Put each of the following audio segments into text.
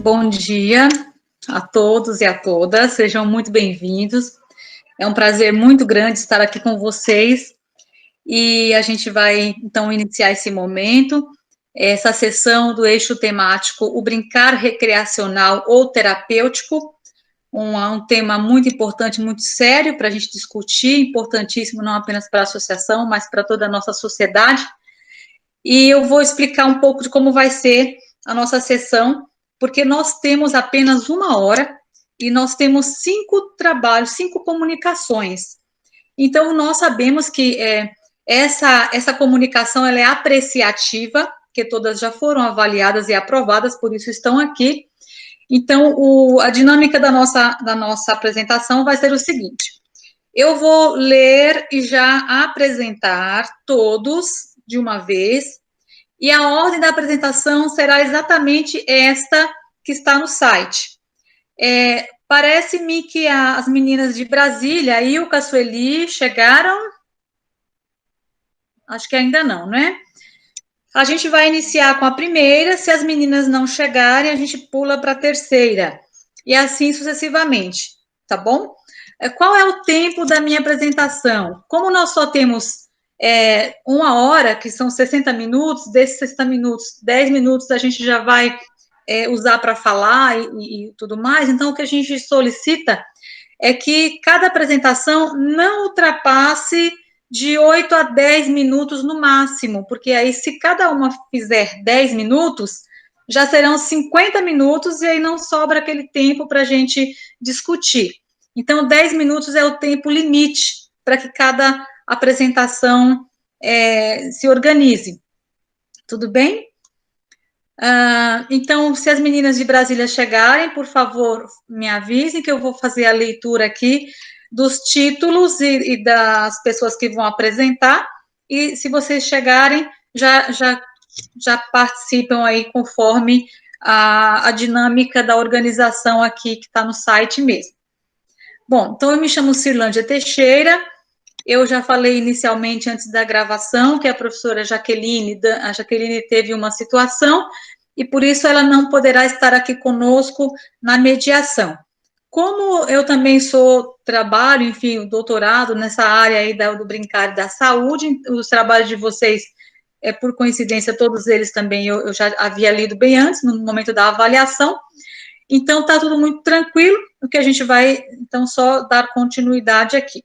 Bom dia a todos e a todas, sejam muito bem-vindos. É um prazer muito grande estar aqui com vocês e a gente vai, então, iniciar esse momento, essa sessão do eixo temático, o brincar recreacional ou terapêutico, um tema muito importante, muito sério para a gente discutir, importantíssimo não apenas para a associação, mas para toda a nossa sociedade. E eu vou explicar um pouco de como vai ser a nossa sessão, porque nós temos apenas 1 hora e nós temos 5 trabalhos, 5 comunicações. Então, nós sabemos que essa comunicação ela é apreciativa, que todas já foram avaliadas e aprovadas, por isso estão aqui. Então, a dinâmica da nossa apresentação vai ser o seguinte: eu vou ler e já apresentar todos de uma vez, e a ordem da apresentação será exatamente esta que está no site. Parece-me que as meninas de Brasília, a Ilka, a Sueli, chegaram? Acho que ainda não, né? A gente vai iniciar com a primeira, se as meninas não chegarem, a gente pula para a terceira, e assim sucessivamente, tá bom? Qual é o tempo da minha apresentação? Como nós só temos 1 hora, que são 60 minutos, desses 60 minutos, 10 minutos a gente já vai usar para falar e tudo mais, então o que a gente solicita é que cada apresentação não ultrapasse de 8 a 10 minutos no máximo, porque aí se cada uma fizer 10 minutos, já serão 50 minutos e aí não sobra aquele tempo para a gente discutir. Então, 10 minutos é o tempo limite para que cada apresentação se organize. Tudo bem? Então, se as meninas de Brasília chegarem, por favor, me avisem que eu vou fazer a leitura aqui dos títulos e das pessoas que vão apresentar, e se vocês chegarem, já participam aí conforme a dinâmica da organização aqui que está no site mesmo. Bom, então eu me chamo Cirlândia Teixeira, eu já falei inicialmente, antes da gravação, que a professora Jaqueline teve uma situação, e por isso ela não poderá estar aqui conosco na mediação. Como eu também trabalho, enfim, o doutorado nessa área aí do brincar e da saúde, os trabalhos de vocês, por coincidência, todos eles também eu já havia lido bem antes, no momento da avaliação, então está tudo muito tranquilo, o que a gente vai, então, só dar continuidade aqui.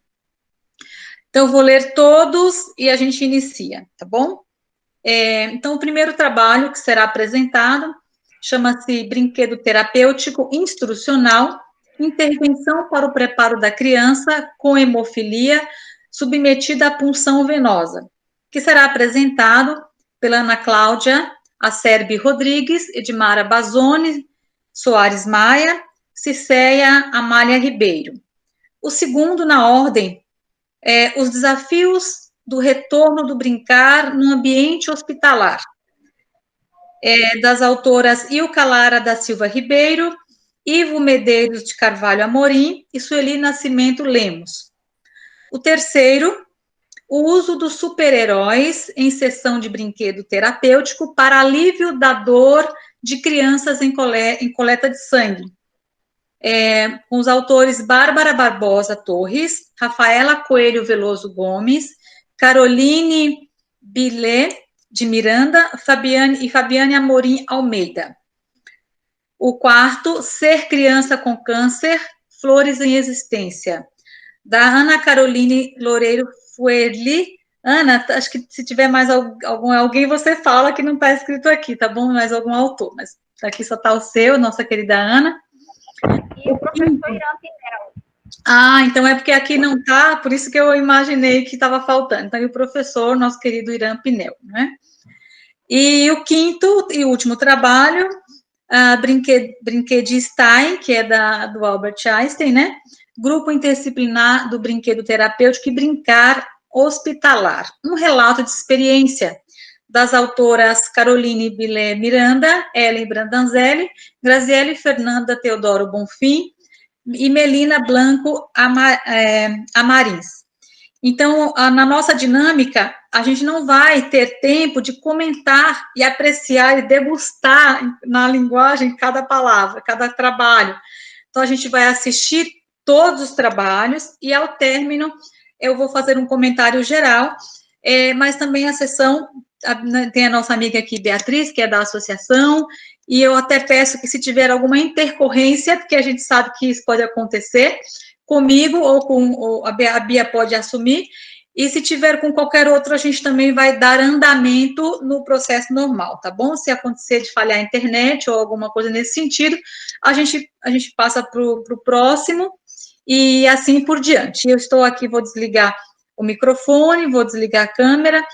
Então, eu vou ler todos e a gente inicia, tá bom? Então, o primeiro trabalho que será apresentado chama-se Brinquedo Terapêutico Instrucional, Intervenção para o Preparo da Criança com Hemofilia submetida à punção venosa, que será apresentado pela Ana Cláudia Acerbi Rodrigues, Edmara Bazoni Soares Maia, Ciceia Amália Ribeiro. O segundo, na ordem, os desafios do retorno do brincar no ambiente hospitalar, das autoras Ilka Lara da Silva Ribeiro, Ivo Medeiros de Carvalho Amorim e Sueli Nascimento Lemos. O terceiro, o uso dos super-heróis em sessão de brinquedo terapêutico para alívio da dor de crianças em coleta de sangue, com os autores Bárbara Barbosa Torres, Rafaela Coelho Veloso Gomes, Caroline Bilé de Miranda, Fabiane Amorim Almeida. O quarto, Ser Criança com Câncer, Flores em Existência, da Ana Caroline Loureiro Fuerli. Ana, acho que se tiver mais alguém, você fala que não está escrito aqui, tá bom? Mais algum autor, mas aqui só está o seu, nossa querida Ana. E o professor Irã Pinel. Então é porque aqui não está, por isso que eu imaginei que estava faltando. Então, e o professor, nosso querido Irã Pinel, né? E o quinto e último trabalho, Brinquedstein, que é do Albert Einstein, né? Grupo Interdisciplinar do Brinquedo Terapêutico e Brincar Hospitalar. Um relato de experiência das autoras Caroline Bilé Miranda, Ellen Brandanzelli, Graziele Fernanda Teodoro Bonfim e Melina Blanco Amarins. Então, na nossa dinâmica, a gente não vai ter tempo de comentar e apreciar e degustar na linguagem cada palavra, cada trabalho. Então, a gente vai assistir todos os trabalhos e, ao término, eu vou fazer um comentário geral, mas também a sessão, tem a nossa amiga aqui, Beatriz, que é da associação, e eu até peço que, se tiver alguma intercorrência, porque a gente sabe que isso pode acontecer, comigo ou a Bia pode assumir, e se tiver com qualquer outro, a gente também vai dar andamento no processo normal, tá bom? Se acontecer de falhar a internet ou alguma coisa nesse sentido, a gente passa para o próximo e assim por diante. Eu estou aqui, vou desligar o microfone, vou desligar a câmera.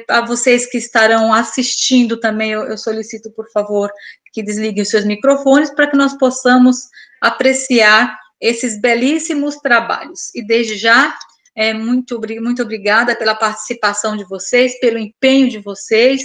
A vocês que estarão assistindo também, eu solicito, por favor, que desliguem os seus microfones para que nós possamos apreciar esses belíssimos trabalhos. E desde já, muito obrigada pela participação de vocês, pelo empenho de vocês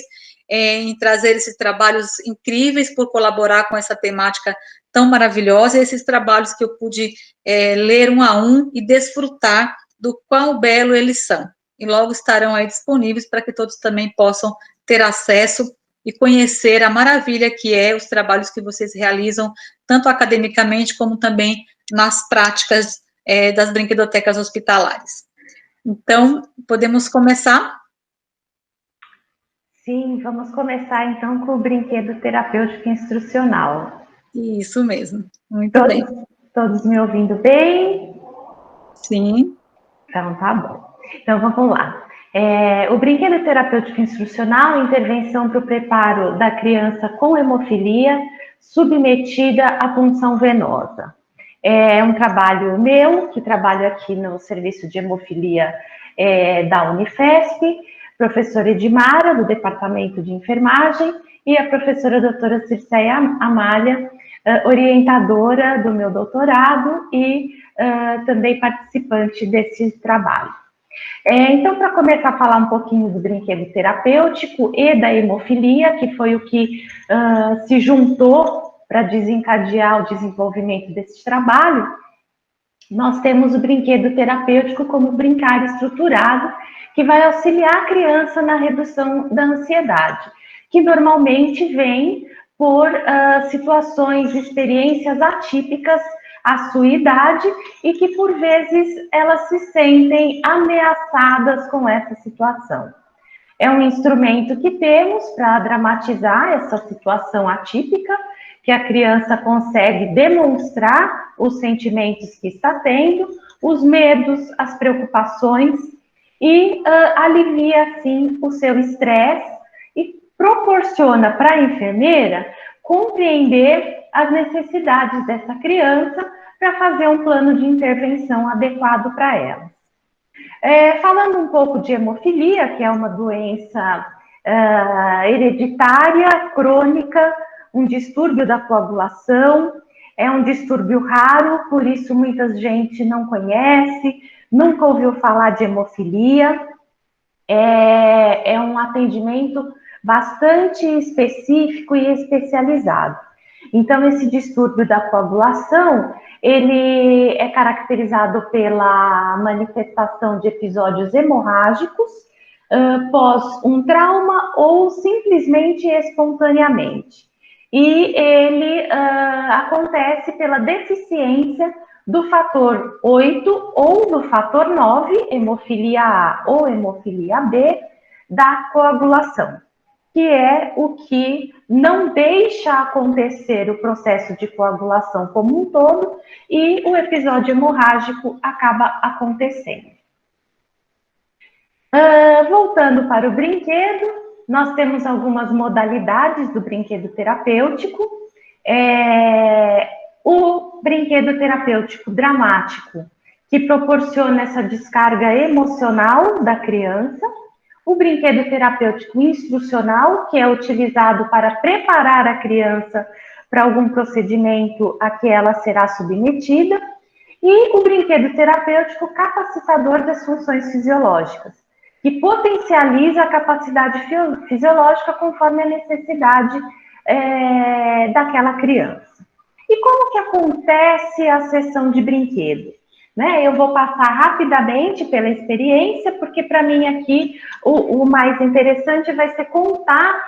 em trazer esses trabalhos incríveis, por colaborar com essa temática tão maravilhosa, esses trabalhos que eu pude ler um a um e desfrutar do quão belo eles são. E logo estarão aí disponíveis para que todos também possam ter acesso e conhecer a maravilha que é os trabalhos que vocês realizam, tanto academicamente como também nas práticas das brinquedotecas hospitalares. Então, podemos começar? Sim, vamos começar então com o brinquedo terapêutico instrucional. Isso mesmo, muito bem. Todos me ouvindo bem? Sim. Então, tá bom. Então, vamos lá. O brinquedo terapêutico instrucional é intervenção para o preparo da criança com hemofilia submetida à punção venosa. É um trabalho meu, que trabalho aqui no serviço de hemofilia da Unifesp, professora Edmara, do departamento de enfermagem, e a professora doutora Circeia Amália, orientadora do meu doutorado e também participante desse trabalho. Então, para começar a falar um pouquinho do brinquedo terapêutico e da hemofilia, que foi o que se juntou para desencadear o desenvolvimento desse trabalho, nós temos o brinquedo terapêutico como brincar estruturado, que vai auxiliar a criança na redução da ansiedade, que normalmente vem por situações, experiências atípicas à sua idade e que, por vezes, elas se sentem ameaçadas com essa situação. É um instrumento que temos para dramatizar essa situação atípica, que a criança consegue demonstrar os sentimentos que está tendo, os medos, as preocupações e alivia, assim, o seu estresse e proporciona para a enfermeira compreender as necessidades dessa criança para fazer um plano de intervenção adequado para ela. Falando um pouco de hemofilia, que é uma doença hereditária, crônica, um distúrbio da coagulação, é um distúrbio raro, por isso muita gente não conhece, nunca ouviu falar de hemofilia. É um atendimento bastante específico e especializado. Então, esse distúrbio da coagulação, ele é caracterizado pela manifestação de episódios hemorrágicos pós um trauma ou simplesmente espontaneamente. E ele acontece pela deficiência do fator 8 ou do fator 9, hemofilia A ou hemofilia B, da coagulação, que é o que não deixa acontecer o processo de coagulação como um todo e o episódio hemorrágico acaba acontecendo. Voltando para o brinquedo, nós temos algumas modalidades do brinquedo terapêutico. O brinquedo terapêutico dramático, que proporciona essa descarga emocional da criança. O brinquedo terapêutico instrucional, que é utilizado para preparar a criança para algum procedimento a que ela será submetida. E o brinquedo terapêutico capacitador das funções fisiológicas, que potencializa a capacidade fisiológica conforme a necessidade daquela criança. E como que acontece a sessão de brinquedo? né? Eu vou passar rapidamente pela experiência, porque para mim aqui o mais interessante vai ser contar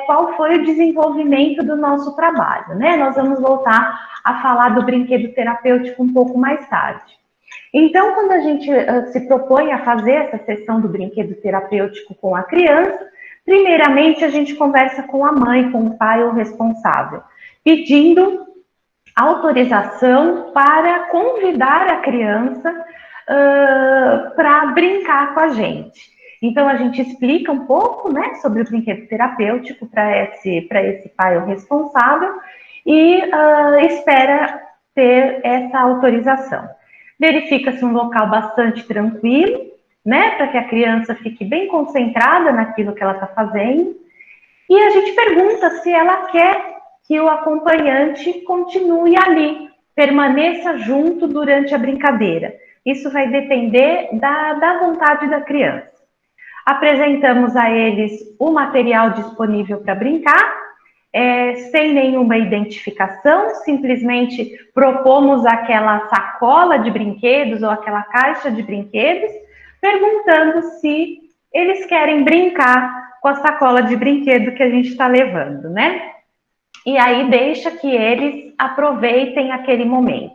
qual foi o desenvolvimento do nosso trabalho, né? Nós vamos voltar a falar do brinquedo terapêutico um pouco mais tarde. Então, quando a gente se propõe a fazer essa sessão do brinquedo terapêutico com a criança, primeiramente a gente conversa com a mãe, com o pai ou responsável, pedindo autorização para convidar a criança para brincar com a gente. Então, a gente explica um pouco, né, sobre o brinquedo terapêutico para esse pai ou responsável e espera ter essa autorização. Verifica-se um local bastante tranquilo, né, para que a criança fique bem concentrada naquilo que ela está fazendo. E a gente pergunta se ela quer que o acompanhante continue ali, permaneça junto durante a brincadeira. Isso vai depender da vontade da criança. Apresentamos a eles o material disponível para brincar, sem nenhuma identificação, simplesmente propomos aquela sacola de brinquedos ou aquela caixa de brinquedos, perguntando se eles querem brincar com a sacola de brinquedo que a gente está levando, né? E aí deixa que eles aproveitem aquele momento.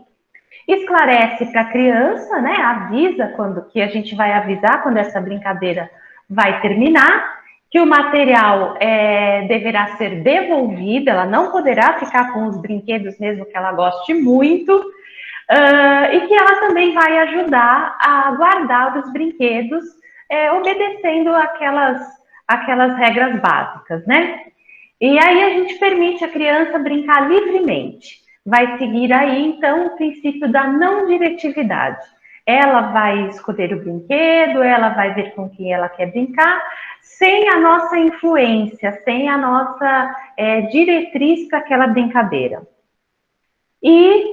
Esclarece para a criança, né? Avisa que a gente vai avisar quando essa brincadeira vai terminar, que o material deverá ser devolvido, ela não poderá ficar com os brinquedos mesmo que ela goste muito, e que ela também vai ajudar a guardar os brinquedos, obedecendo aquelas regras básicas, né? E aí a gente permite a criança brincar livremente. Vai seguir aí, então, o princípio da não diretividade. Ela vai escolher o brinquedo, ela vai ver com quem ela quer brincar, sem a nossa influência, sem a nossa diretriz para aquela brincadeira. E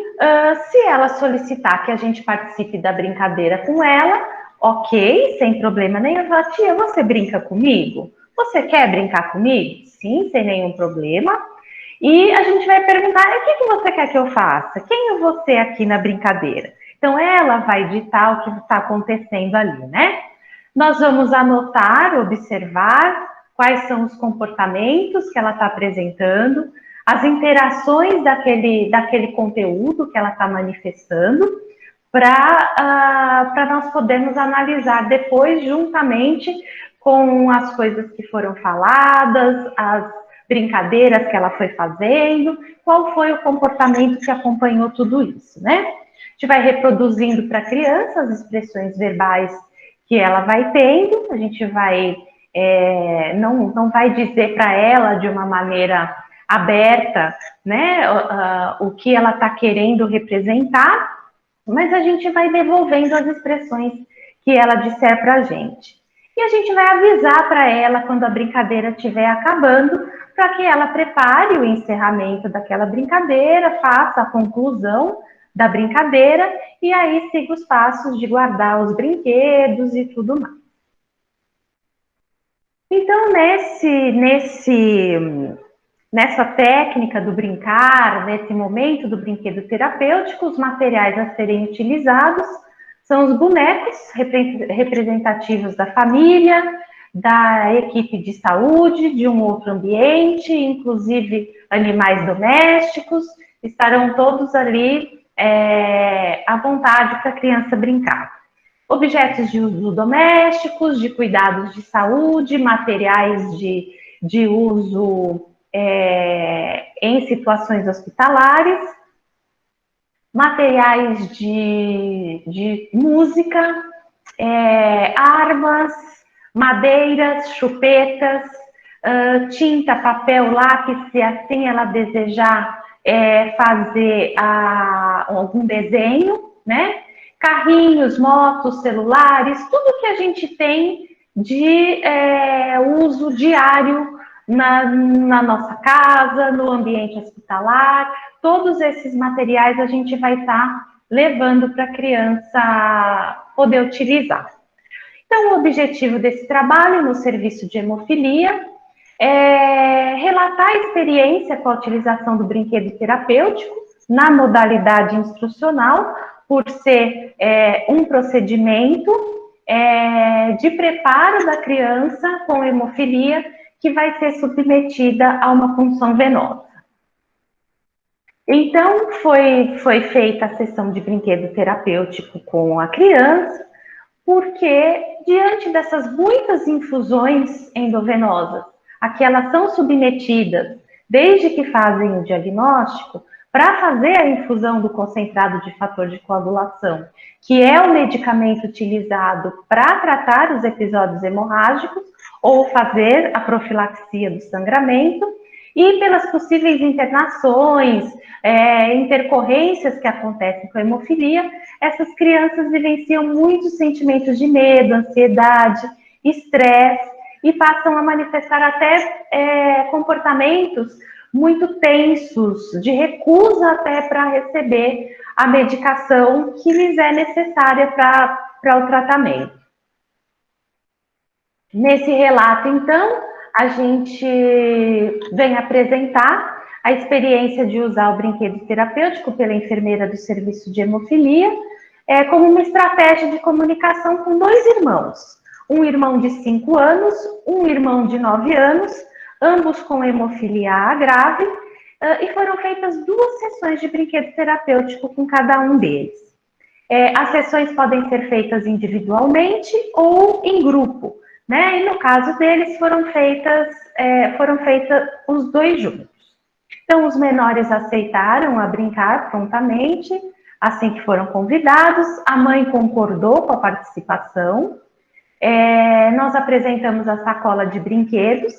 se ela solicitar que a gente participe da brincadeira com ela, ok, sem problema nenhum. Eu falo, tia, você brinca comigo? Você quer brincar comigo? Sim, sem nenhum problema. E a gente vai perguntar, o que você quer que eu faça? Quem é você aqui na brincadeira? Então, ela vai ditar o que está acontecendo ali, né? Nós vamos anotar, observar quais são os comportamentos que ela está apresentando, as interações daquele conteúdo que ela está manifestando, para nós podermos analisar depois, juntamente com as coisas que foram faladas, as brincadeiras que ela foi fazendo, qual foi o comportamento que acompanhou tudo isso, né? A gente vai reproduzindo para a criança as expressões verbais que ela vai tendo, a gente vai, não vai dizer para ela de uma maneira aberta, né, o que ela está querendo representar, mas a gente vai devolvendo as expressões que ela disser para a gente. E a gente vai avisar para ela quando a brincadeira estiver acabando, para que ela prepare o encerramento daquela brincadeira, faça a conclusão da brincadeira e aí siga os passos de guardar os brinquedos e tudo mais. Então, nessa técnica do brincar, nesse momento do brinquedo terapêutico, os materiais a serem utilizados são os bonecos representativos da família, da equipe de saúde, de um outro ambiente, inclusive animais domésticos, estarão todos ali à vontade para a criança brincar. Objetos de uso domésticos, de cuidados de saúde, materiais de uso em situações hospitalares, materiais de música, armas, madeiras, chupetas, tinta, papel, lápis, se assim ela desejar fazer algum desenho, né? Carrinhos, motos, celulares, tudo que a gente tem de uso diário na nossa casa, no ambiente hospitalar, todos esses materiais a gente vai estar levando para a criança poder utilizar. Então, o objetivo desse trabalho no serviço de hemofilia é relatar a experiência com a utilização do brinquedo terapêutico na modalidade instrucional por ser um procedimento de preparo da criança com hemofilia que vai ser submetida a uma punção venosa. Então, foi feita a sessão de brinquedo terapêutico com a criança, porque diante dessas muitas infusões endovenosas a que elas são submetidas desde que fazem o diagnóstico, para fazer a infusão do concentrado de fator de coagulação, que é o medicamento utilizado para tratar os episódios hemorrágicos ou fazer a profilaxia do sangramento, e pelas possíveis internações, intercorrências que acontecem com a hemofilia, essas crianças vivenciam muitos sentimentos de medo, ansiedade, estresse, e passam a manifestar até comportamentos muito tensos, de recusa até para receber a medicação que lhes é necessária para o tratamento. Nesse relato, então, a gente vem apresentar a experiência de usar o brinquedo terapêutico pela enfermeira do serviço de hemofilia como uma estratégia de comunicação com 2 irmãos. Um irmão de 5 anos, um irmão de 9 anos, ambos com hemofilia A grave, e foram feitas 2 sessões de brinquedo terapêutico com cada um deles. As sessões podem ser feitas individualmente ou em grupo, né? E no caso deles foram feitas os 2 juntos. Então, os menores aceitaram a brincar prontamente, assim que foram convidados, a mãe concordou com a participação. Nós apresentamos a sacola de brinquedos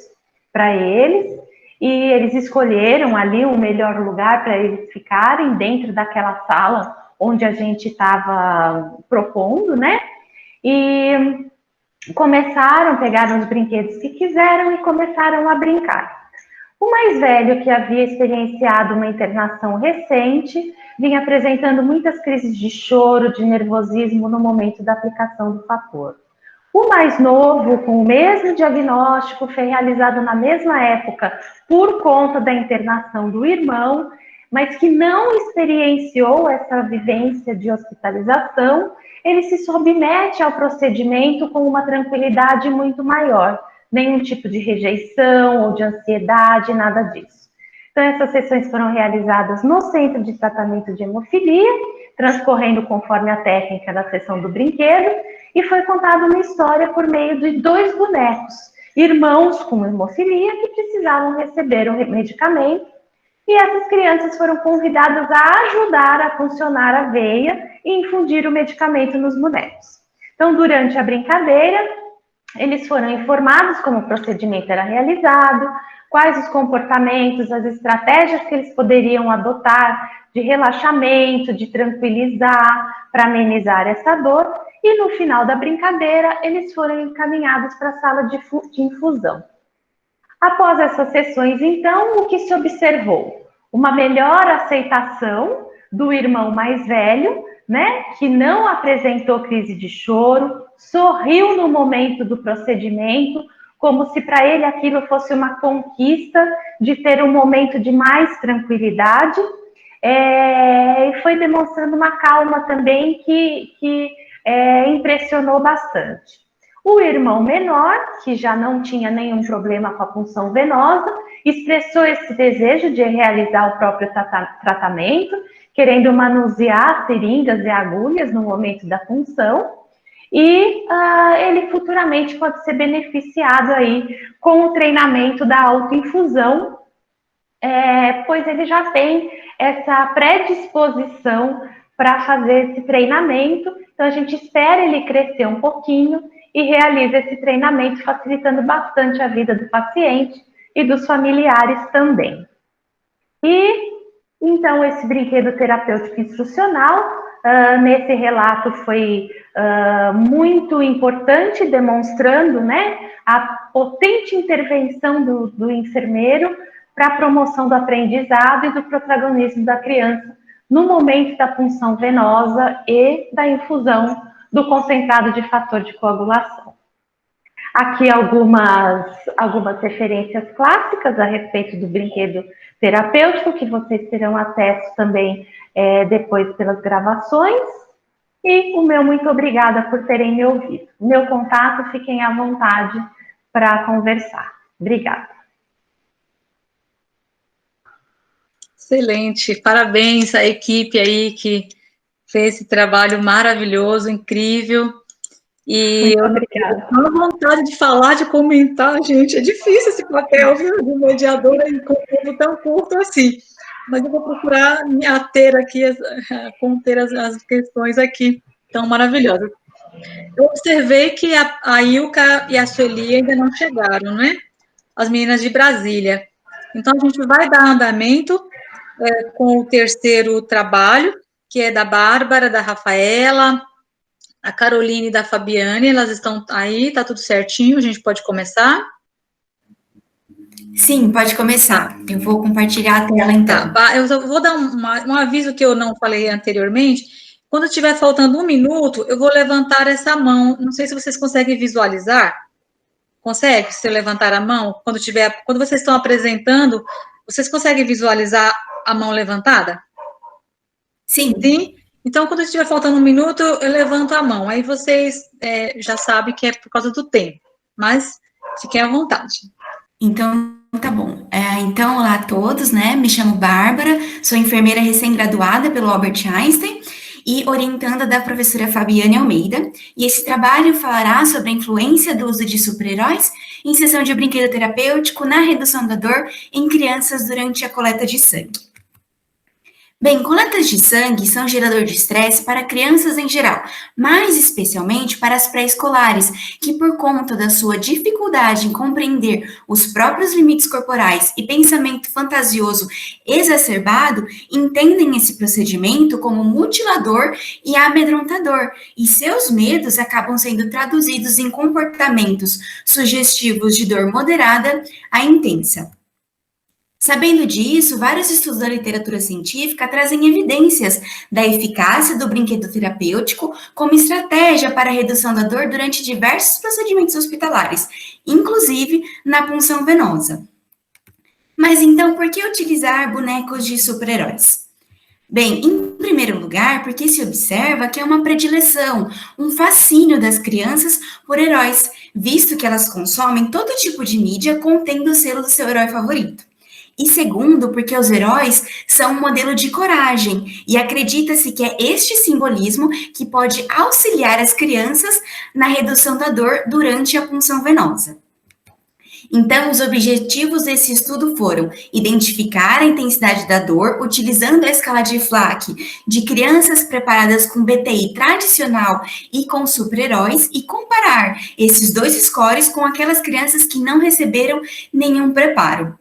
para eles, e eles escolheram ali o melhor lugar para eles ficarem dentro daquela sala onde a gente estava propondo, né? E pegaram os brinquedos que quiseram e começaram a brincar. O mais velho, que havia experienciado uma internação recente, vinha apresentando muitas crises de choro, de nervosismo no momento da aplicação do fator. O mais novo, com o mesmo diagnóstico, foi realizado na mesma época por conta da internação do irmão, mas que não experienciou essa vivência de hospitalização, ele se submete ao procedimento com uma tranquilidade muito maior, nenhum tipo de rejeição ou de ansiedade, nada disso. Então, essas sessões foram realizadas no Centro de Tratamento de Hemofilia, transcorrendo conforme a técnica da sessão do brinquedo, e foi contada uma história por meio de 2 bonecos, irmãos com hemofilia que precisavam receber o medicamento, e essas crianças foram convidadas a ajudar a funcionar a veia e infundir o medicamento nos bonecos. Então, durante a brincadeira, eles foram informados como o procedimento era realizado, quais os comportamentos, as estratégias que eles poderiam adotar de relaxamento, de tranquilizar, para amenizar essa dor, e no final da brincadeira, eles foram encaminhados para a sala de infusão. Após essas sessões, então, o que se observou? Uma melhor aceitação do irmão mais velho, né, que não apresentou crise de choro, sorriu no momento do procedimento, como se para ele aquilo fosse uma conquista de ter um momento de mais tranquilidade, e foi demonstrando uma calma também que impressionou bastante. O irmão menor, que já não tinha nenhum problema com a punção venosa, expressou esse desejo de realizar o próprio tratamento, querendo manusear seringas e agulhas no momento da punção, e ele futuramente pode ser beneficiado aí com o treinamento da autoinfusão, pois ele já tem essa predisposição para fazer esse treinamento. Então, a gente espera ele crescer um pouquinho e realiza esse treinamento, facilitando bastante a vida do paciente e dos familiares também. E, então, esse brinquedo terapêutico instrucional, nesse relato foi muito importante, demonstrando, né, a potente intervenção do enfermeiro para a promoção do aprendizado e do protagonismo da criança no momento da punção venosa e da infusão do concentrado de fator de coagulação. Aqui algumas referências clássicas a respeito do brinquedo terapêutico, que vocês terão acesso também depois pelas gravações. E o meu muito obrigada por terem me ouvido. Meu contato, fiquem à vontade para conversar. Obrigada. Excelente, parabéns à equipe aí que fez esse trabalho maravilhoso, incrível. E Muito eu obrigada. tenho vontade de falar, de comentar, gente. É difícil esse papel, viu, de mediadora em conteúdo tão curto assim. Mas eu vou procurar me ater aqui, conter as questões aqui tão maravilhosas. Eu observei que a Ilka e a Sueli ainda não chegaram, né? As meninas de Brasília. Então, a gente vai dar andamento com o terceiro trabalho, que é da Bárbara, da Rafaela, a Caroline e da Fabiane, elas estão aí, tá tudo certinho, a gente pode começar? Sim, pode começar. Eu vou compartilhar a tela, então. Tá, eu vou dar um aviso que eu não falei anteriormente. Quando estiver faltando um minuto, eu vou levantar essa mão. Não sei se vocês conseguem visualizar. Consegue, se eu levantar a mão? Quando vocês estão apresentando, vocês conseguem visualizar a mão levantada? Sim. Sim? Então, quando estiver faltando um minuto, eu levanto a mão. Aí vocês já sabem que é por causa do tempo. Mas fiquem à vontade. Então, tá bom. Então, olá a todos, né? Me chamo Bárbara, sou enfermeira recém-graduada pelo Albert Einstein e orientanda da professora Fabiane Almeida. E esse trabalho falará sobre a influência do uso de super-heróis em sessão de brinquedo terapêutico na redução da dor em crianças durante a coleta de sangue. Bem, coletas de sangue são gerador de estresse para crianças em geral, mais especialmente para as pré-escolares, que por conta da sua dificuldade em compreender os próprios limites corporais e pensamento fantasioso exacerbado, entendem esse procedimento como mutilador e amedrontador, e seus medos acabam sendo traduzidos em comportamentos sugestivos de dor moderada a intensa. Sabendo disso, vários estudos da literatura científica trazem evidências da eficácia do brinquedo terapêutico como estratégia para a redução da dor durante diversos procedimentos hospitalares, inclusive na punção venosa. Mas então, por que utilizar bonecos de super-heróis? Bem, em primeiro lugar, porque se observa que é uma predileção, um fascínio das crianças por heróis, visto que elas consomem todo tipo de mídia contendo o selo do seu herói favorito. E segundo, porque os heróis são um modelo de coragem, e acredita-se que é este simbolismo que pode auxiliar as crianças na redução da dor durante a punção venosa. Então, os objetivos desse estudo foram identificar a intensidade da dor utilizando a escala de Flack de crianças preparadas com BTI tradicional e com super-heróis e comparar esses dois scores com aquelas crianças que não receberam nenhum preparo.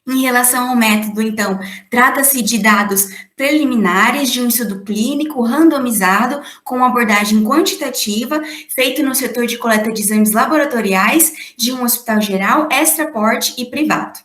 Em relação ao método, então, trata-se de dados preliminares de um estudo clínico randomizado com abordagem quantitativa feito no setor de coleta de exames laboratoriais de um hospital geral, extraporte e privado.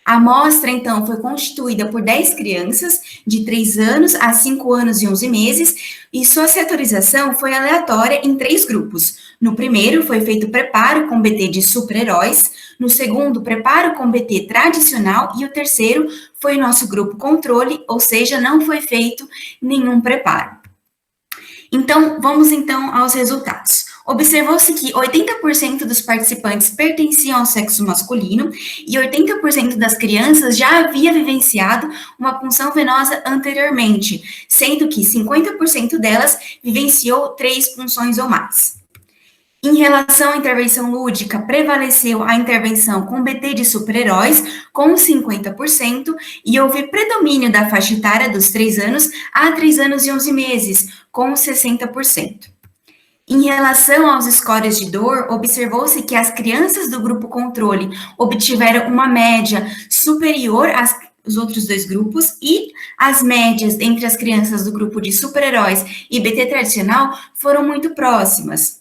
A amostra, então, foi constituída por 10 crianças de 3 anos a 5 anos e 11 meses, e sua setorização foi aleatória em 3 grupos. No primeiro, foi feito preparo com BT de super-heróis, no segundo, preparo com BT tradicional, e o terceiro foi o nosso grupo controle, ou seja, não foi feito nenhum preparo. Então, vamos então aos resultados. Observou-se que 80% dos participantes pertenciam ao sexo masculino e 80% das crianças já havia vivenciado uma punção venosa anteriormente, sendo que 50% delas vivenciou 3 punções ou mais. Em relação à intervenção lúdica, prevaleceu a intervenção com BT de super-heróis, com 50%, e houve predomínio da faixa etária dos 3 anos a 3 anos e 11 meses, com 60%. Em relação aos scores de dor, observou-se que as crianças do grupo controle obtiveram uma média superior aos outros 2 grupos e as médias entre as crianças do grupo de super-heróis e BT tradicional foram muito próximas.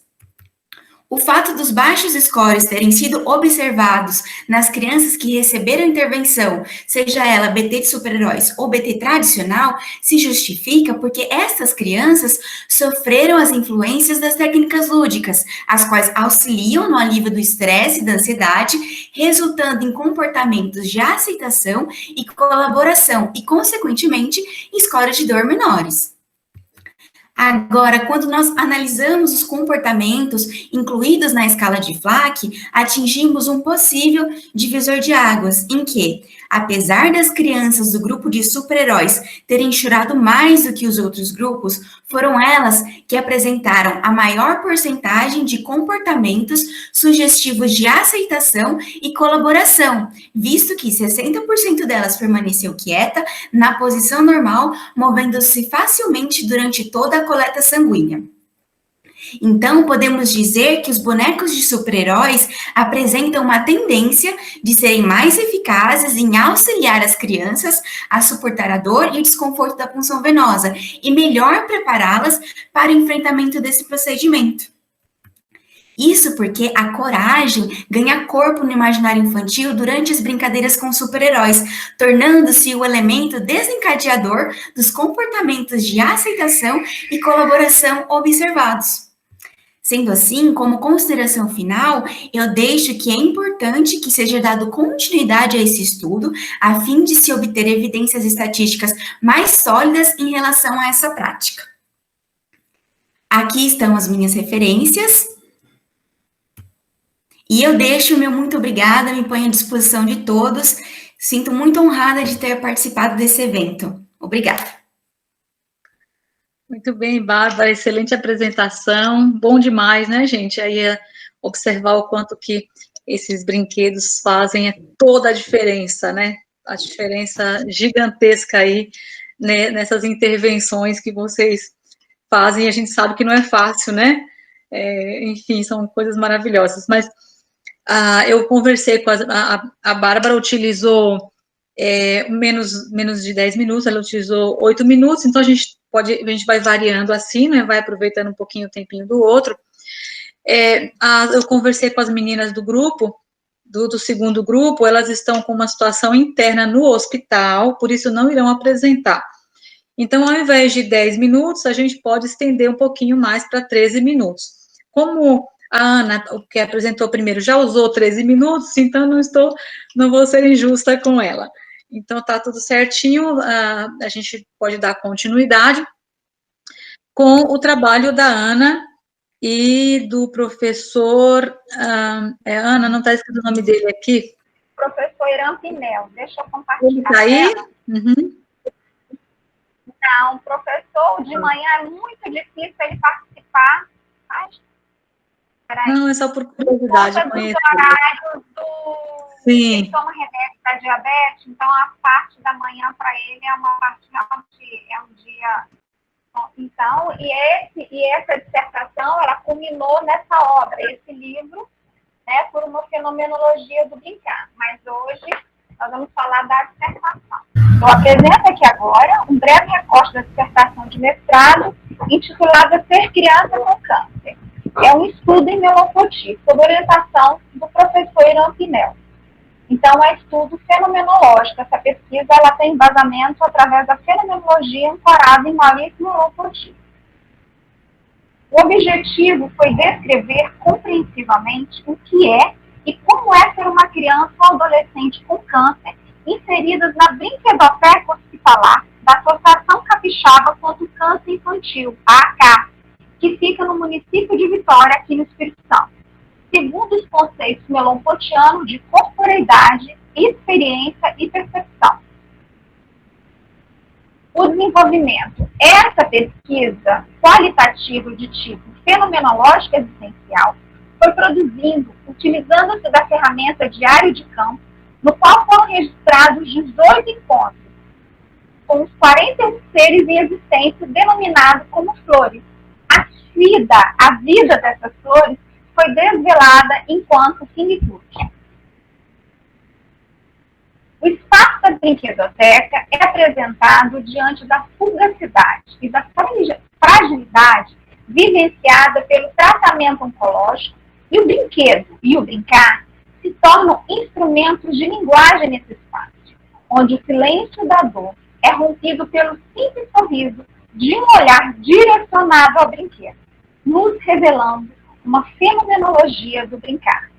O fato dos baixos scores terem sido observados nas crianças que receberam intervenção, seja ela BT de super-heróis ou BT tradicional, se justifica porque estas crianças sofreram as influências das técnicas lúdicas, as quais auxiliam no alívio do estresse e da ansiedade, resultando em comportamentos de aceitação e colaboração e, consequentemente, scores de dor menores. Agora, quando nós analisamos os comportamentos incluídos na escala de Flack, atingimos um possível divisor de águas, em que, apesar das crianças do grupo de super-heróis terem chorado mais do que os outros grupos, foram elas que apresentaram a maior porcentagem de comportamentos sugestivos de aceitação e colaboração, visto que 60% delas permaneceu quieta na posição normal, movendo-se facilmente durante toda a coleta sanguínea. Então, podemos dizer que os bonecos de super-heróis apresentam uma tendência de serem mais eficazes em auxiliar as crianças a suportar a dor e o desconforto da punção venosa e melhor prepará-las para o enfrentamento desse procedimento. Isso porque a coragem ganha corpo no imaginário infantil durante as brincadeiras com super-heróis, tornando-se o elemento desencadeador dos comportamentos de aceitação e colaboração observados. Sendo assim, como consideração final, eu deixo que é importante que seja dado continuidade a esse estudo, a fim de se obter evidências estatísticas mais sólidas em relação a essa prática. Aqui estão as minhas referências. E eu deixo o meu muito obrigada, me ponho à disposição de todos. Sinto muito honrada de ter participado desse evento. Obrigada. Muito bem, Bárbara, excelente apresentação. Bom demais, né, gente? Aí observar o quanto que esses brinquedos fazem toda a diferença, né? A diferença gigantesca aí, né, nessas intervenções que vocês fazem. A gente sabe que não é fácil, né? Enfim, são coisas maravilhosas. Mas eu conversei com a Bárbara, utilizou menos de 10 minutos, ela utilizou 8 minutos, então a gente vai variando assim, né, vai aproveitando um pouquinho o tempinho do outro. Eu conversei com as meninas do grupo, do segundo grupo, elas estão com uma situação interna no hospital, por isso não irão apresentar. Então, ao invés de 10 minutos, a gente pode estender um pouquinho mais para 13 minutos. Como a Ana, que apresentou primeiro, já usou 13 minutos, então não vou ser injusta com ela. Então, tá tudo certinho, a gente pode dar continuidade com o trabalho da Ana e do professor, Ana, não está escrito o nome dele aqui? Professor Irã Pinel, deixa eu compartilhar. Ele está aí? Uhum. Não, professor, de manhã é muito difícil ele participar. Não, é só por curiosidade. Por conta dos horários Sim. Ele toma remédio para diabetes, então a parte da manhã para ele é uma parte realmente, é um dia. Então, e essa dissertação, ela culminou nessa obra, esse livro, né, por uma fenomenologia do brincar. Mas hoje nós vamos falar da dissertação. Eu apresento aqui agora um breve recorte da dissertação de mestrado, intitulada Ser Criança com Câncer. É um estudo em melocotia, sob orientação do professor Irã Pinel. Então, é estudo fenomenológico. Essa pesquisa ela tem embasamento através da fenomenologia ancorada em Maurício Merleau-Ponty. O objetivo foi descrever compreensivamente o que é e como é ser uma criança ou adolescente com câncer inseridas na brinquedoteca hospitalar da Associação Capixaba contra o Câncer Infantil, a ACAP, que fica no município de Vitória, aqui no Espírito Santo. Segundo os conceitos merleau-pontianos de corporeidade, experiência e percepção. O desenvolvimento. Essa pesquisa qualitativa de tipo fenomenológico existencial foi produzindo, utilizando-se da ferramenta Diário de Campo, no qual foram registrados 18 encontros com os 41 seres em existência denominados como flores. A vida dessas flores foi desvelada enquanto finitude. O espaço da brinquedoteca é apresentado diante da fugacidade e da fragilidade vivenciada pelo tratamento oncológico, e o brinquedo e o brincar se tornam instrumentos de linguagem nesse espaço, onde o silêncio da dor é rompido pelo simples sorriso de um olhar direcionado ao brinquedo, nos revelando uma fenomenologia do brincar.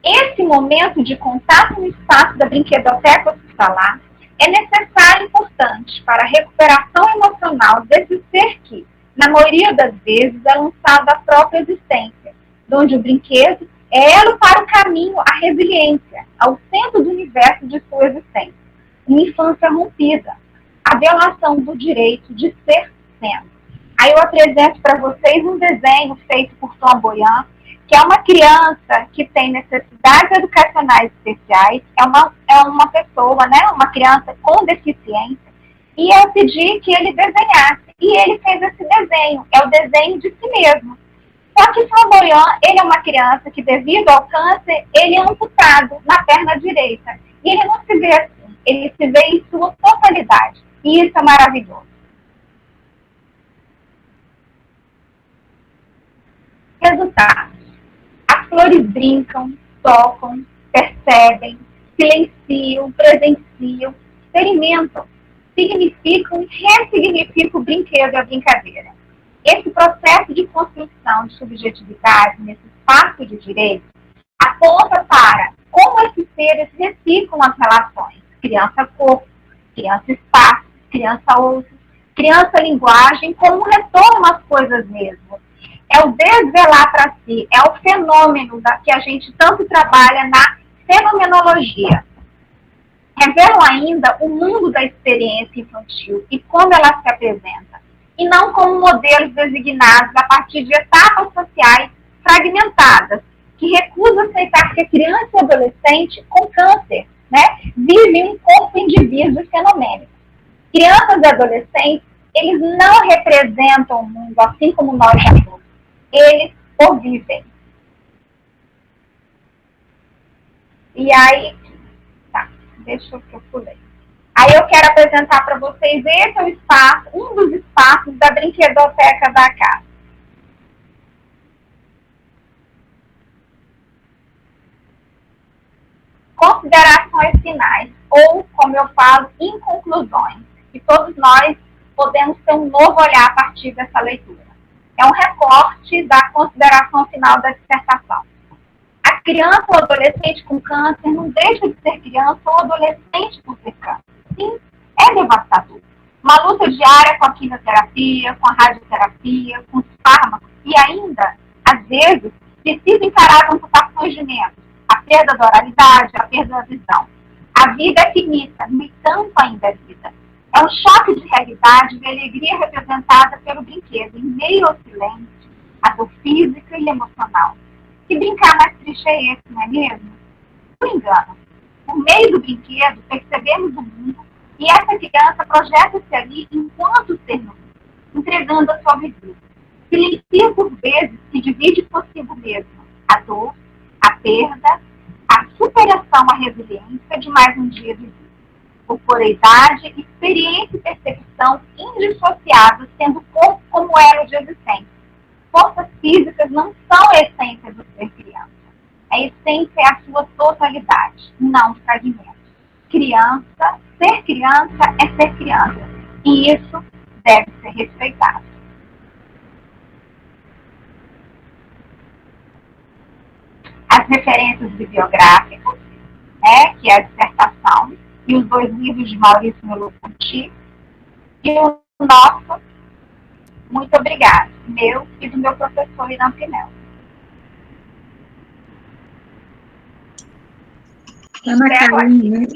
Esse momento de contato no espaço da brinquedoteca hospitalar é necessário e importante para a recuperação emocional desse ser que, na maioria das vezes, é lançado à própria existência, onde o brinquedo é elo para o caminho à resiliência, ao centro do universo de sua existência. Uma infância rompida, a violação do direito de ser sendo. Aí eu apresento para vocês um desenho feito por Flamboyant, que é uma criança que tem necessidades educacionais especiais, é uma pessoa, né, uma criança com deficiência, e eu pedi que ele desenhasse, e ele fez esse desenho, é o desenho de si mesmo. Só que Flamboyant, ele é uma criança que, devido ao câncer, ele é amputado na perna direita, e ele não se vê assim, ele se vê em sua totalidade, e isso é maravilhoso. Resultado. As flores brincam, tocam, percebem, silenciam, presenciam, experimentam, significam e ressignificam o brinquedo e a brincadeira. Esse processo de construção de subjetividade nesse espaço de direito aponta para como esses seres reciclam as relações. Criança-corpo, criança-espaço, criança-outro, criança-linguagem, como retorno às coisas mesmo. É o desvelar para si, é o fenômeno que a gente tanto trabalha na fenomenologia. Revelam ainda o mundo da experiência infantil e como ela se apresenta, e não como modelos designados a partir de etapas sociais fragmentadas, que recusam aceitar que a criança e adolescente com câncer, né, vivem um corpo indivíduo fenomênico. Crianças e adolescentes, eles não representam o mundo assim como nós adultos. Eles o vivem. E aí, tá, deixa eu que eu pulei. Aí eu quero apresentar para vocês, esse é o espaço, um dos espaços da brinquedoteca da casa. Considerações finais, ou, como eu falo, inconclusões, que todos nós podemos ter um novo olhar a partir dessa leitura. É um recorte da consideração final da dissertação. A criança ou adolescente com câncer não deixa de ser criança ou adolescente por ter câncer. Sim, é devastador. Uma luta diária com a quimioterapia, com a radioterapia, com os fármacos e ainda, às vezes, precisa encarar as amputações de membros, a perda da oralidade, a perda da visão. A vida é finita, no entanto ainda é vida. É um choque de realidade e alegria representada pelo brinquedo, em meio ao silêncio, a dor física e emocional. Que brincar mais triste é esse, não é mesmo? Por engano. Por meio do brinquedo, percebemos o mundo e essa criança projeta-se ali enquanto ser no mundo, entregando a sua vida. Silencia por vezes e divide consigo mesmo a dor, a perda, a superação, a resiliência de mais um dia de vida. Corporeidade, experiência e percepção indissociáveis, tendo o corpo como elo de existência. Forças físicas não são a essência do ser criança. A essência é a sua totalidade, não fragmentos. Criança, ser criança é ser criança. E isso deve ser respeitado. As referências bibliográficas, né, que é a dissertação, e os 2 livros de Maurício Merleau-Ponty, e o nosso, muito obrigada, meu e do meu professor Irã Pinel. Ana Karine,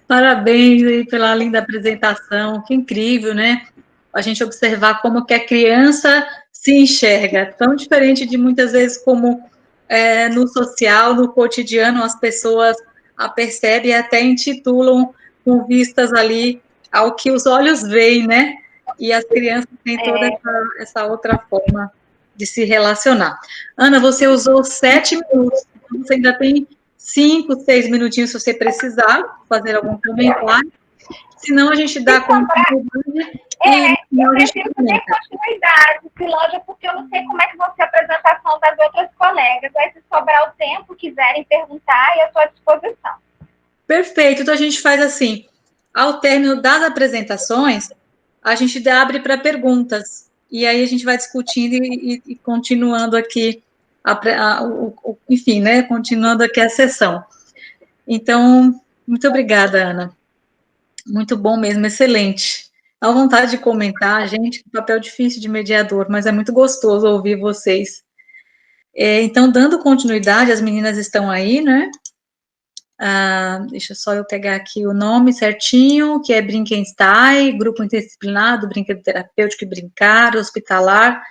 parabéns aí pela linda apresentação, que incrível, né? A gente observar como que a criança se enxerga, tão diferente de muitas vezes como no social, no cotidiano, as pessoas a percebem e até intitulam com vistas ali ao que os olhos veem, né? E as crianças têm toda essa outra forma de se relacionar. Ana, você usou 7 minutos, então você ainda tem 5, 6 minutinhos se você precisar fazer algum comentário. Senão a gente dá continuidade eu preciso ter continuidade, Silândia, porque eu não sei como é que vai ser a apresentação das outras colegas. Aí, se sobrar o tempo, quiserem perguntar, eu estou à disposição. Perfeito. Então, a gente faz assim, ao término das apresentações, a gente abre para perguntas. E aí a gente vai discutindo e continuando aqui enfim, né, continuando aqui a sessão. Então, muito obrigada, Ana. Muito bom mesmo, excelente. Dá vontade de comentar, gente, papel difícil de mediador, mas é muito gostoso ouvir vocês. Então, dando continuidade, as meninas estão aí, né? Deixa só eu pegar aqui o nome certinho, que é Brinquenstein, Grupo Interdisciplinar do Brinquedo Terapêutico e Brincar, Hospitalar,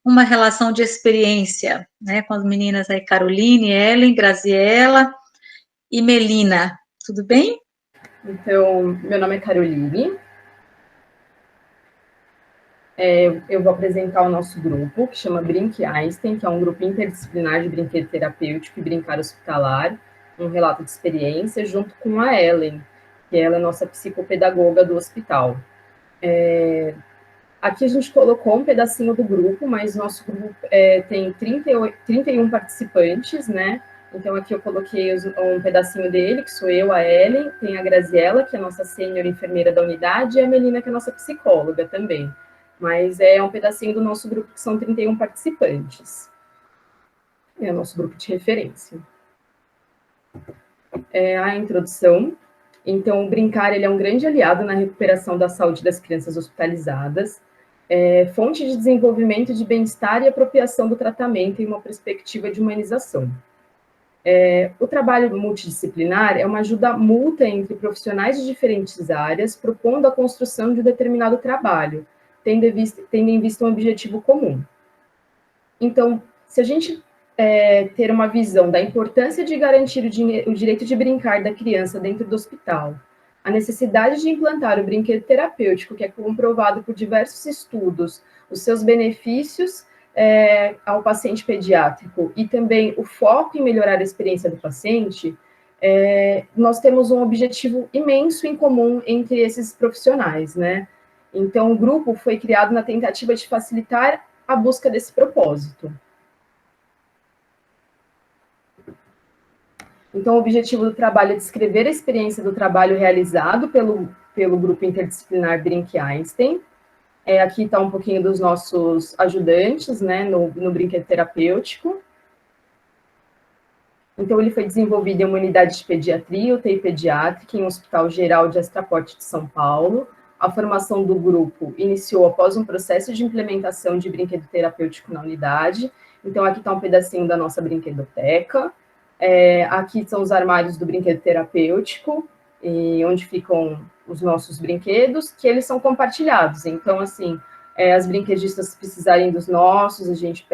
uma relação de experiência, né, com as meninas aí, Caroline, Ellen, Graziela e Melina. Tudo bem? Então, meu nome é Caroline. Eu vou apresentar o nosso grupo, que chama Brinque Einstein, que é um grupo interdisciplinar de brinquedo terapêutico e brincar hospitalar, um relato de experiência, junto com a Ellen, que ela é nossa psicopedagoga do hospital. Aqui a gente colocou um pedacinho do grupo, mas nosso grupo tem 31 participantes, né? Então, aqui eu coloquei um pedacinho dele, que sou eu, a Ellen, tem a Graziela, que é a nossa sênior enfermeira da unidade, e a Melina, que é a nossa psicóloga também. Mas é um pedacinho do nosso grupo, que são 31 participantes. É o nosso grupo de referência. A introdução. Então, o Brincar ele é um grande aliado na recuperação da saúde das crianças hospitalizadas, fonte de desenvolvimento de bem-estar e apropriação do tratamento em uma perspectiva de humanização. O trabalho multidisciplinar é uma ajuda mútua entre profissionais de diferentes áreas, propondo a construção de um determinado trabalho, tendo em vista um objetivo comum. Então, se a gente ter uma visão da importância de garantir o direito de brincar da criança dentro do hospital, a necessidade de implantar o brinquedo terapêutico, que é comprovado por diversos estudos, os seus benefícios ao paciente pediátrico e também o foco em melhorar a experiência do paciente, nós temos um objetivo imenso em comum entre esses profissionais, né? Então, o grupo foi criado na tentativa de facilitar a busca desse propósito. Então, o objetivo do trabalho é descrever a experiência do trabalho realizado pelo grupo interdisciplinar Brinque Einstein. Aqui está um pouquinho dos nossos ajudantes, né, no brinquedo terapêutico. Então, ele foi desenvolvido em uma unidade de pediatria, UTI pediátrica, em um Hospital Geral de Astraporte de São Paulo. A formação do grupo iniciou após um processo de implementação de brinquedo terapêutico na unidade. Então, aqui está um pedacinho da nossa brinquedoteca. Aqui são os armários do brinquedo terapêutico, onde ficam os nossos brinquedos, que eles são compartilhados. Então, assim, as brinquedistas precisarem dos nossos, a gente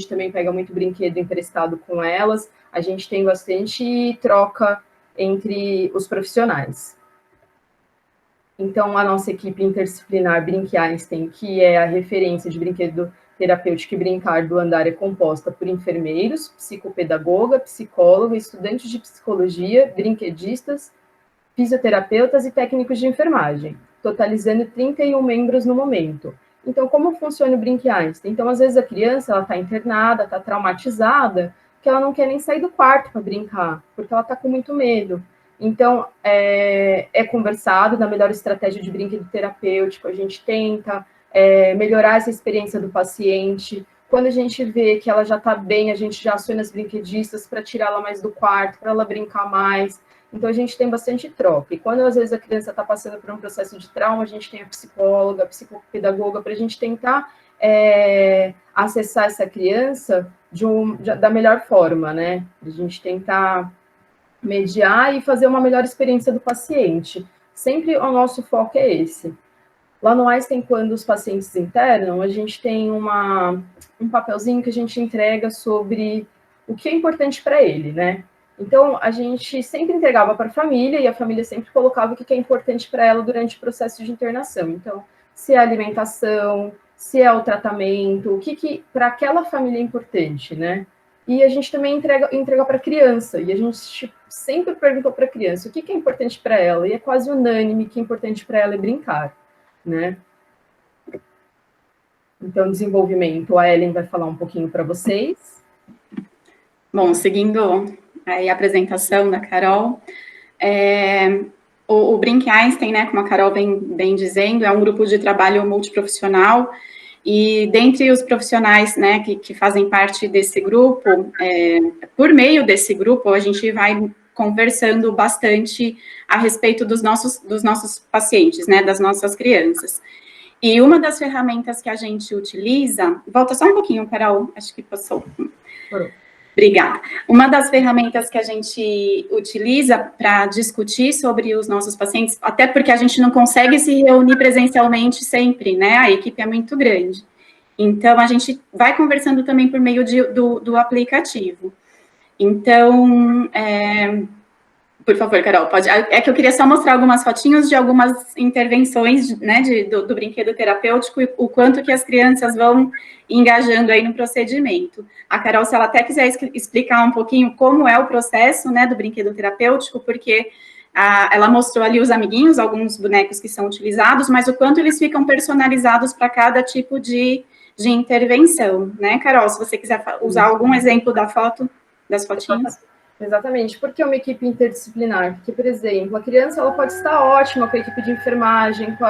também pega muito brinquedo emprestado com elas, a gente tem bastante troca entre os profissionais. Então, a nossa equipe interdisciplinar Brinque Einstein, que é a referência de brinquedo terapêutico e brincar do andar, é composta por enfermeiros, psicopedagoga, psicóloga, estudantes de psicologia, brinquedistas, fisioterapeutas e técnicos de enfermagem, totalizando 31 membros no momento. Então, como funciona o Brinque Einstein? Então, às vezes a criança está internada, está traumatizada, que ela não quer nem sair do quarto para brincar, porque ela está com muito medo. Então, é conversado da melhor estratégia de brinquedo terapêutico, a gente tenta melhorar essa experiência do paciente. Quando a gente vê que ela já está bem, a gente já aciona as brinquedistas para tirá-la mais do quarto, para ela brincar mais. Então, a gente tem bastante troca. E quando, às vezes, a criança está passando por um processo de trauma, a gente tem a psicóloga, a psicopedagoga, para a gente tentar acessar essa criança da melhor forma, né? A gente tentar mediar e fazer uma melhor experiência do paciente. Sempre o nosso foco é esse. Lá no Einstein, quando os pacientes internam, a gente tem um papelzinho que a gente entrega sobre o que é importante para ele, né? Então, a gente sempre entregava para a família, e a família sempre colocava o que é importante para ela durante o processo de internação. Então, se é a alimentação, se é o tratamento, o que para aquela família é importante, né? E a gente também entrega para a criança, e a gente sempre perguntou para a criança o que é importante para ela, e é quase unânime que é importante para ela é brincar, né? Então, desenvolvimento, a Ellen vai falar um pouquinho para vocês. Bom, seguindo aí a apresentação da Carol, o Brinque Einstein, né, como a Carol vem dizendo, é um grupo de trabalho multiprofissional E dentre os profissionais, né, que fazem parte desse grupo, por meio desse grupo, a gente vai conversando bastante a respeito dos nossos pacientes, né, das nossas crianças. E uma das ferramentas que a gente utiliza, volta só um pouquinho, Carol, acho que passou. Obrigada. Uma das ferramentas que a gente utiliza para discutir sobre os nossos pacientes, até porque a gente não consegue se reunir presencialmente sempre, né? A equipe é muito grande. Então, a gente vai conversando também por meio do aplicativo. Então, por favor, Carol, pode. É que eu queria só mostrar algumas fotinhos de algumas intervenções, né, do brinquedo terapêutico e o quanto que as crianças vão engajando aí no procedimento. A Carol, se ela até quiser explicar um pouquinho como é o processo, né, do brinquedo terapêutico, porque ela mostrou ali os amiguinhos, alguns bonecos que são utilizados, mas o quanto eles ficam personalizados para cada tipo de intervenção, né, Carol? Se você quiser usar algum exemplo da foto, das fotinhas. Exatamente, porque é uma equipe interdisciplinar, porque, por exemplo, a criança ela pode estar ótima com a equipe de enfermagem, com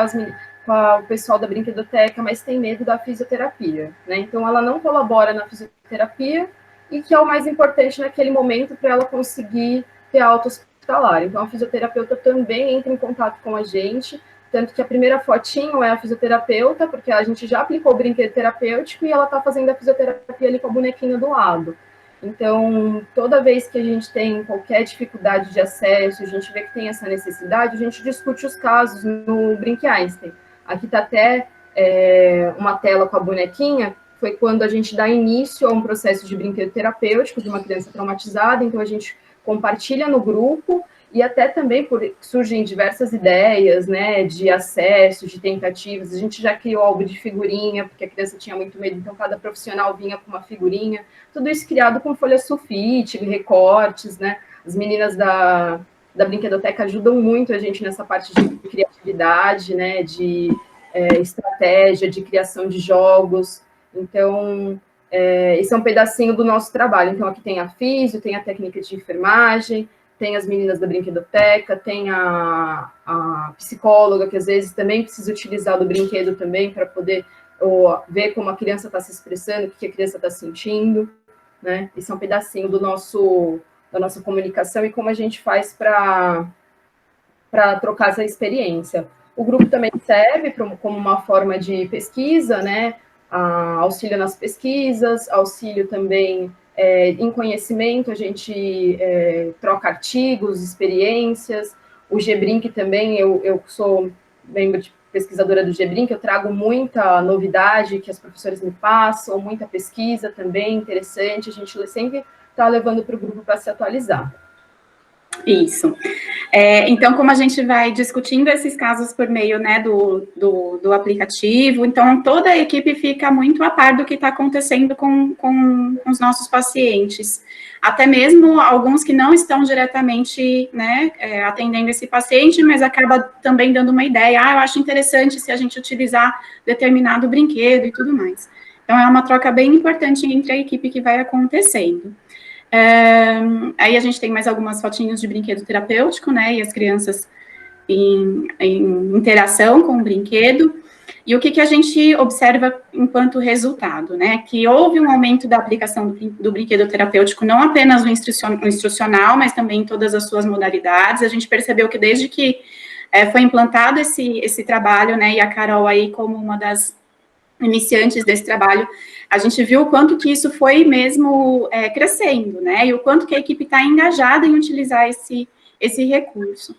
o pessoal da brinquedoteca, mas tem medo da fisioterapia, né? Então, ela não colabora na fisioterapia, e que é o mais importante naquele momento para ela conseguir ter alta hospitalar. Então, a fisioterapeuta também entra em contato com a gente, tanto que a primeira fotinho é a fisioterapeuta, porque a gente já aplicou o brinquedo terapêutico e ela está fazendo a fisioterapia ali com a bonequinha do lado. Então, toda vez que a gente tem qualquer dificuldade de acesso, a gente vê que tem essa necessidade, a gente discute os casos no Brinque Einstein. Aqui está até uma tela com a bonequinha, foi quando a gente dá início a um processo de brinquedo terapêutico de uma criança traumatizada, então a gente compartilha no grupo, e até também surgem diversas ideias, né, de acesso, de tentativas. A gente já criou álbum de figurinha, porque a criança tinha muito medo, então cada profissional vinha com uma figurinha. Tudo isso criado com folha sulfite, recortes, né? As meninas da brinquedoteca ajudam muito a gente nessa parte de criatividade, né, de estratégia, de criação de jogos. Então, esse é um pedacinho do nosso trabalho. Então, aqui tem a físio, tem a técnica de enfermagem, tem as meninas da brinquedoteca, tem a psicóloga, que às vezes também precisa utilizar do brinquedo também para poder ver como a criança está se expressando, o que a criança está sentindo, né? Isso é um pedacinho da nossa comunicação e como a gente faz para trocar essa experiência. O grupo também serve como uma forma de pesquisa, né? Auxílio nas pesquisas, auxílio também em conhecimento, a gente troca artigos, experiências. O GBRINC também, eu sou membro de pesquisadora do GBRINC, eu trago muita novidade que as professoras me passam, muita pesquisa também interessante, a gente sempre está levando para o grupo para se atualizar. Isso. Então, como a gente vai discutindo esses casos por meio, né, do aplicativo, então toda a equipe fica muito a par do que está acontecendo com os nossos pacientes. Até mesmo alguns que não estão diretamente, né, atendendo esse paciente, mas acaba também dando uma ideia, eu acho interessante se a gente utilizar determinado brinquedo e tudo mais. Então, é uma troca bem importante entre a equipe que vai acontecendo. Aí a gente tem mais algumas fotinhos de brinquedo terapêutico, né, e as crianças em interação com o brinquedo, e o que a gente observa enquanto resultado, né, que houve um aumento da aplicação do brinquedo terapêutico, não apenas no instrucional, mas também em todas as suas modalidades. A gente percebeu que desde que foi implantado esse trabalho, né, e a Carol aí como uma das iniciantes desse trabalho, a gente viu o quanto que isso foi mesmo crescendo, né, e o quanto que a equipe está engajada em utilizar esse recurso.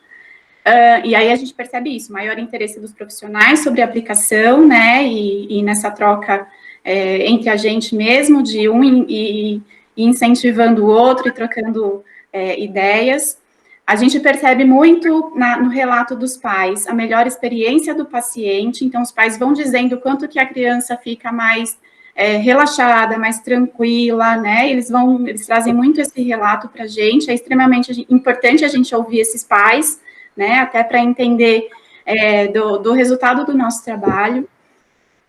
E aí a gente percebe isso, maior interesse dos profissionais sobre a aplicação, né, e nessa troca entre a gente mesmo, de um e incentivando o outro e trocando ideias. A gente percebe muito no relato dos pais a melhor experiência do paciente, então os pais vão dizendo o quanto que a criança fica mais relaxada, mais tranquila, né, eles trazem muito esse relato para a gente, é extremamente importante a gente ouvir esses pais, né, até para entender do resultado do nosso trabalho.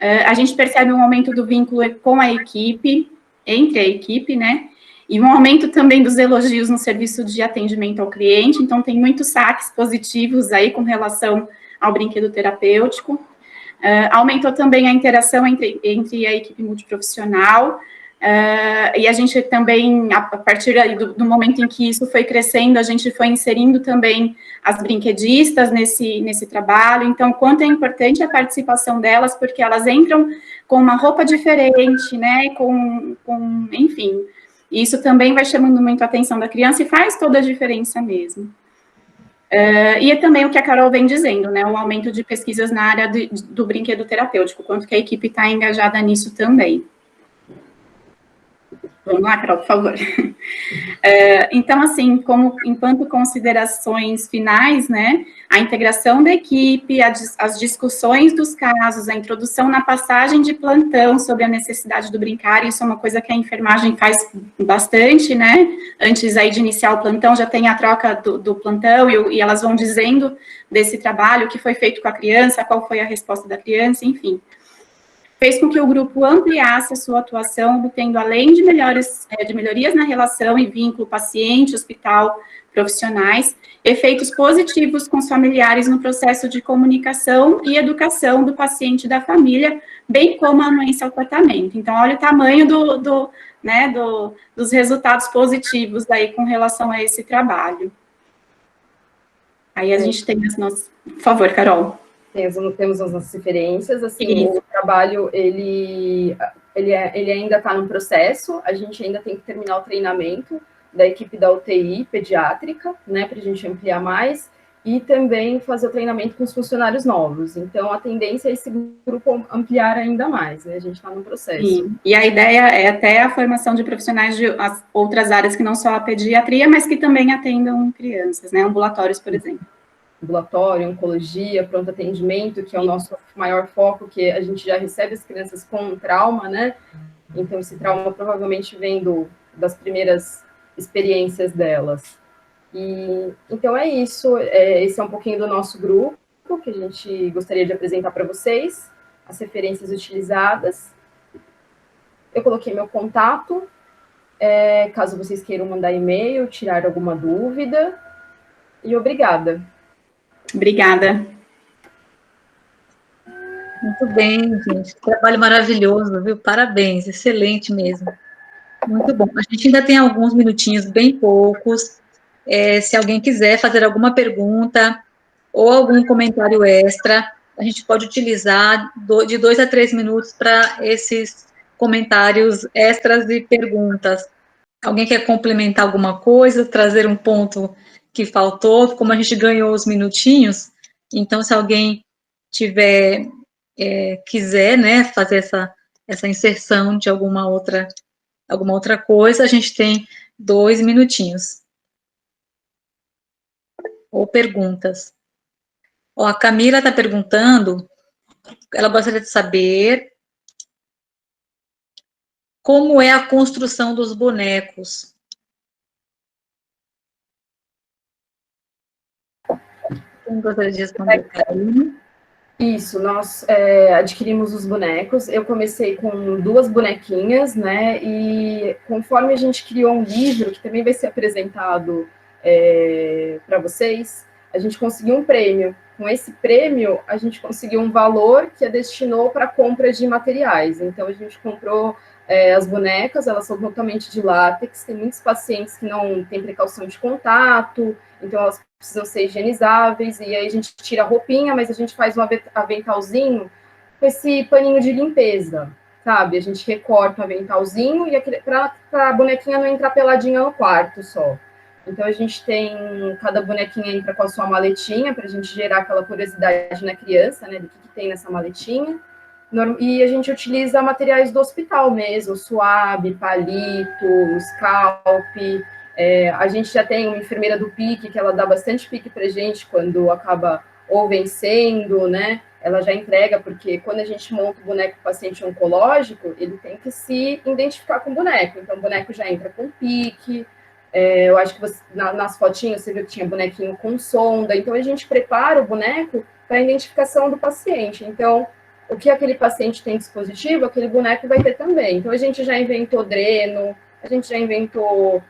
A gente percebe um aumento do vínculo com a equipe, entre a equipe, né, e um aumento também dos elogios no serviço de atendimento ao cliente, então tem muitos saques positivos aí com relação ao brinquedo terapêutico. Aumentou também a interação entre a equipe multiprofissional, e a gente também, a partir do momento em que isso foi crescendo, a gente foi inserindo também as brinquedistas nesse trabalho. Então, quanto é importante a participação delas, porque elas entram com uma roupa diferente, né, enfim, isso também vai chamando muito a atenção da criança e faz toda a diferença mesmo. E é também o que a Carol vem dizendo, né, o aumento de pesquisas na área do brinquedo terapêutico, quanto que a equipe está engajada nisso também. Vamos lá, Carol, por favor. Então, assim, enquanto considerações finais, né, a integração da equipe, as discussões dos casos, a introdução na passagem de plantão sobre a necessidade do brincar, isso é uma coisa que a enfermagem faz bastante, né, antes aí de iniciar o plantão, já tem a troca do plantão, e elas vão dizendo desse trabalho, o que foi feito com a criança, qual foi a resposta da criança, enfim. Fez com que o grupo ampliasse a sua atuação, obtendo, além de melhorias na relação e vínculo paciente-hospital profissionais, efeitos positivos com os familiares no processo de comunicação e educação do paciente e da família, bem como a anuência ao tratamento. Então, olha o tamanho dos resultados positivos aí com relação a esse trabalho. Aí a gente tem as nossas... Por favor, Carol. Temos as nossas referências, assim, o trabalho, ele ainda está no processo, a gente ainda tem que terminar o treinamento da equipe da UTI pediátrica, né, para a gente ampliar mais, e também fazer o treinamento com os funcionários novos. Então, a tendência é esse grupo ampliar ainda mais, né, a gente está no processo. Sim. E a ideia é até a formação de profissionais de outras áreas que não só a pediatria, mas que também atendam crianças, né, ambulatórios, por exemplo. Ambulatório, oncologia, pronto atendimento, que é o nosso maior foco, que a gente já recebe as crianças com trauma, né? Então, esse trauma provavelmente vem das primeiras experiências delas. Então, é isso. Esse é um pouquinho do nosso grupo, que a gente gostaria de apresentar para vocês, as referências utilizadas. Eu coloquei meu contato, caso vocês queiram mandar e-mail, tirar alguma dúvida, e obrigada. Obrigada. Muito bem, gente. Trabalho maravilhoso, viu? Parabéns, excelente mesmo. Muito bom. A gente ainda tem alguns minutinhos, bem poucos. Se alguém quiser fazer alguma pergunta ou algum comentário extra, a gente pode utilizar de 2 a 3 minutos para esses comentários extras e perguntas. Alguém quer complementar alguma coisa, trazer um ponto que faltou, como a gente ganhou os minutinhos, então se alguém quiser, né, fazer essa inserção de alguma outra coisa, a gente tem 2 minutinhos. Ou perguntas. A Camila está perguntando, ela gostaria de saber como é a construção dos bonecos. Quem gostaria de responder, Karine? Isso, nós adquirimos os bonecos. Eu comecei com 2 bonequinhas, né? E conforme a gente criou um livro, que também vai ser apresentado para vocês, a gente conseguiu um prêmio. Com esse prêmio, a gente conseguiu um valor que destinou para compra de materiais. Então, a gente comprou as bonecas, elas são totalmente de látex. Tem muitos pacientes que não têm precaução de contato, então elas precisam ser higienizáveis, e aí a gente tira a roupinha, mas a gente faz um aventalzinho com esse paninho de limpeza, sabe? A gente recorta o aventalzinho para a bonequinha não entrar peladinha no quarto só. Então, a gente tem, cada bonequinha entra com a sua maletinha, para a gente gerar aquela curiosidade na criança, né, do que tem nessa maletinha. E a gente utiliza materiais do hospital mesmo, suave, palito, scalp. A gente já tem uma enfermeira do PIC, que ela dá bastante pique para a gente quando acaba ou vencendo, né? Ela já entrega, porque quando a gente monta o boneco do paciente oncológico, ele tem que se identificar com o boneco. Então, o boneco já entra com pique. Eu acho que nas fotinhas você viu que tinha bonequinho com sonda. Então, a gente prepara o boneco para a identificação do paciente. Então, o que aquele paciente tem dispositivo, aquele boneco vai ter também. Então, a gente já inventou dreno, a gente já inventou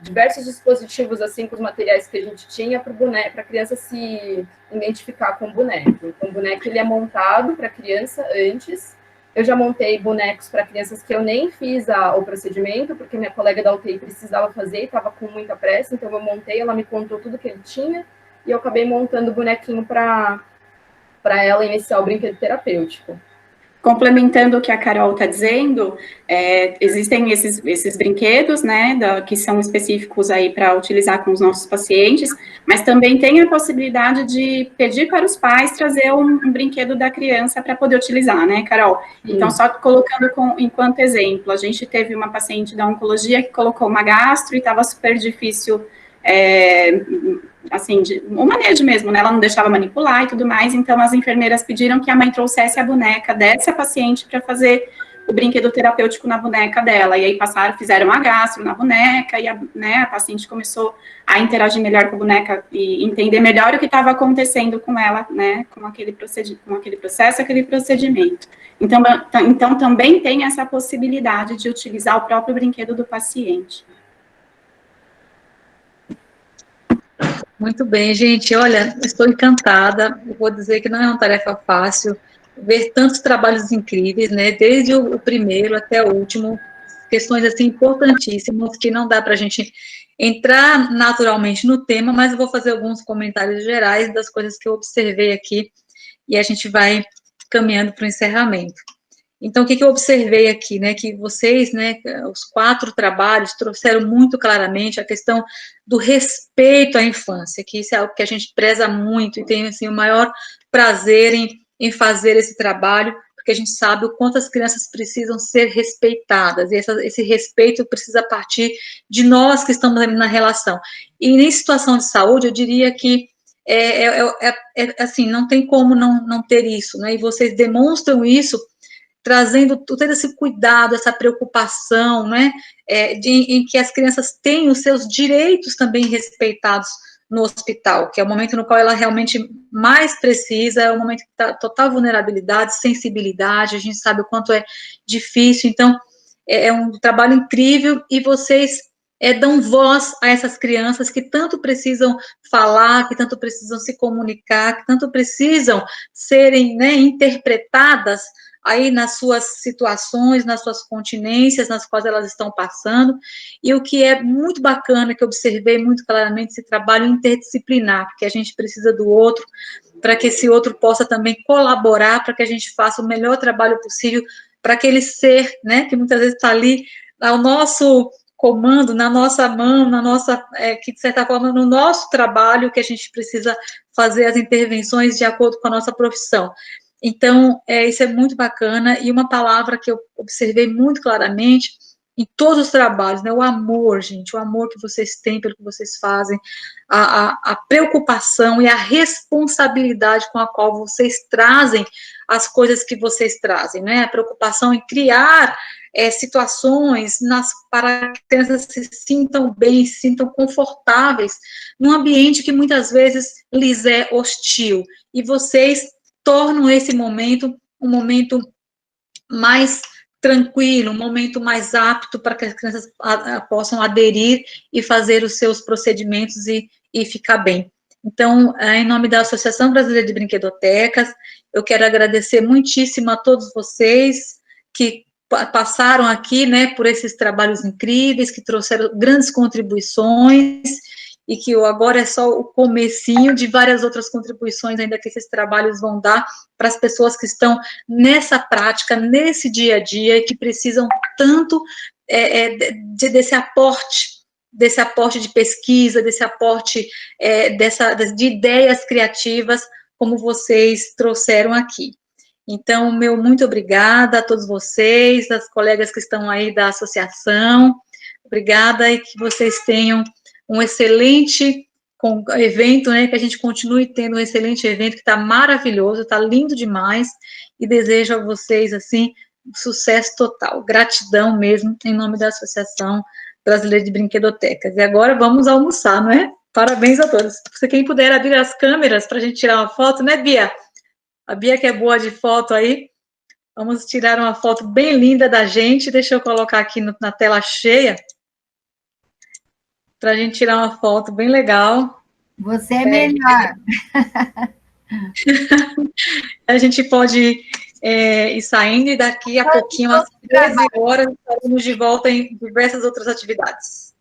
diversos dispositivos, assim, com os materiais que a gente tinha para a criança se identificar com o boneco. Então, o boneco, ele é montado para a criança antes. Eu já montei bonecos para crianças que eu nem fiz o procedimento, porque minha colega da UTI precisava fazer e estava com muita pressa, então eu montei, ela me contou tudo que ele tinha, e eu acabei montando o bonequinho para ela iniciar o brinquedo terapêutico. Complementando o que a Carol está dizendo, existem esses brinquedos, né, que são específicos aí para utilizar com os nossos pacientes, mas também tem a possibilidade de pedir para os pais trazer um brinquedo da criança para poder utilizar, né, Carol? Então, só colocando enquanto exemplo, a gente teve uma paciente da oncologia que colocou uma gastro e estava super difícil, assim, o manejo mesmo, né, ela não deixava manipular e tudo mais, então as enfermeiras pediram que a mãe trouxesse a boneca dessa paciente para fazer o brinquedo terapêutico na boneca dela, e aí fizeram a gastro na boneca, e a paciente começou a interagir melhor com a boneca e entender melhor o que estava acontecendo com ela, né, com aquele processo, aquele procedimento. Então também tem essa possibilidade de utilizar o próprio brinquedo do paciente. Muito bem, gente. Olha, estou encantada. Eu vou dizer que não é uma tarefa fácil ver tantos trabalhos incríveis, né? Desde o primeiro até o último, questões assim importantíssimas que não dá para a gente entrar naturalmente no tema, mas eu vou fazer alguns comentários gerais das coisas que eu observei aqui e a gente vai caminhando para o encerramento. Então, o que eu observei aqui, né, que vocês, né, os 4 trabalhos trouxeram muito claramente a questão do respeito à infância, que isso é algo que a gente preza muito e tem, assim, o maior prazer em fazer esse trabalho, porque a gente sabe o quanto as crianças precisam ser respeitadas, e esse respeito precisa partir de nós que estamos ali na relação. E em situação de saúde, eu diria que assim, não tem como não ter isso, né, e vocês demonstram isso trazendo todo esse cuidado, essa preocupação, né, em que as crianças têm os seus direitos também respeitados no hospital, que é o momento no qual ela realmente mais precisa, é o momento que está total vulnerabilidade, sensibilidade, a gente sabe o quanto é difícil, então, é um trabalho incrível, e vocês dão voz a essas crianças que tanto precisam falar, que tanto precisam se comunicar, que tanto precisam serem, né, interpretadas aí nas suas situações, nas suas continências, nas quais elas estão passando, e o que é muito bacana, que eu observei muito claramente, esse trabalho interdisciplinar, porque a gente precisa do outro, para que esse outro possa também colaborar, para que a gente faça o melhor trabalho possível, para aquele ser, né, que muitas vezes está ali, ao nosso comando, na nossa mão, que de certa forma, no nosso trabalho, que a gente precisa fazer as intervenções de acordo com a nossa profissão. Então, isso é muito bacana, e uma palavra que eu observei muito claramente em todos os trabalhos, né, o amor, gente, o amor que vocês têm pelo que vocês fazem, a preocupação e a responsabilidade com a qual vocês trazem as coisas que vocês trazem, né, a preocupação em criar situações para que as crianças se sintam bem, se sintam confortáveis, num ambiente que muitas vezes lhes é hostil, e vocês tornam esse momento um momento mais tranquilo, um momento mais apto para que as crianças possam aderir e fazer os seus procedimentos e ficar bem. Então, em nome da Associação Brasileira de Brinquedotecas, eu quero agradecer muitíssimo a todos vocês que passaram aqui, né, por esses trabalhos incríveis, que trouxeram grandes contribuições, e que agora é só o comecinho de várias outras contribuições ainda que esses trabalhos vão dar para as pessoas que estão nessa prática, nesse dia a dia, e que precisam tanto desse aporte de pesquisa, desse aporte de ideias criativas, como vocês trouxeram aqui. Então, meu muito obrigada a todos vocês, as colegas que estão aí da associação, obrigada, e que vocês tenham um excelente evento, né, que a gente continue tendo um excelente evento, que está maravilhoso, está lindo demais, e desejo a vocês, assim, sucesso total, gratidão mesmo, em nome da Associação Brasileira de Brinquedotecas. E agora vamos almoçar, não é? Parabéns a todos. Se quem puder abrir as câmeras para a gente tirar uma foto, né, Bia? A Bia que é boa de foto aí, vamos tirar uma foto bem linda da gente, deixa eu colocar aqui na tela cheia. para a gente tirar uma foto bem legal. Você é melhor. A gente pode ir saindo e daqui a pouquinho, às 13 horas, estaremos de volta em diversas outras atividades.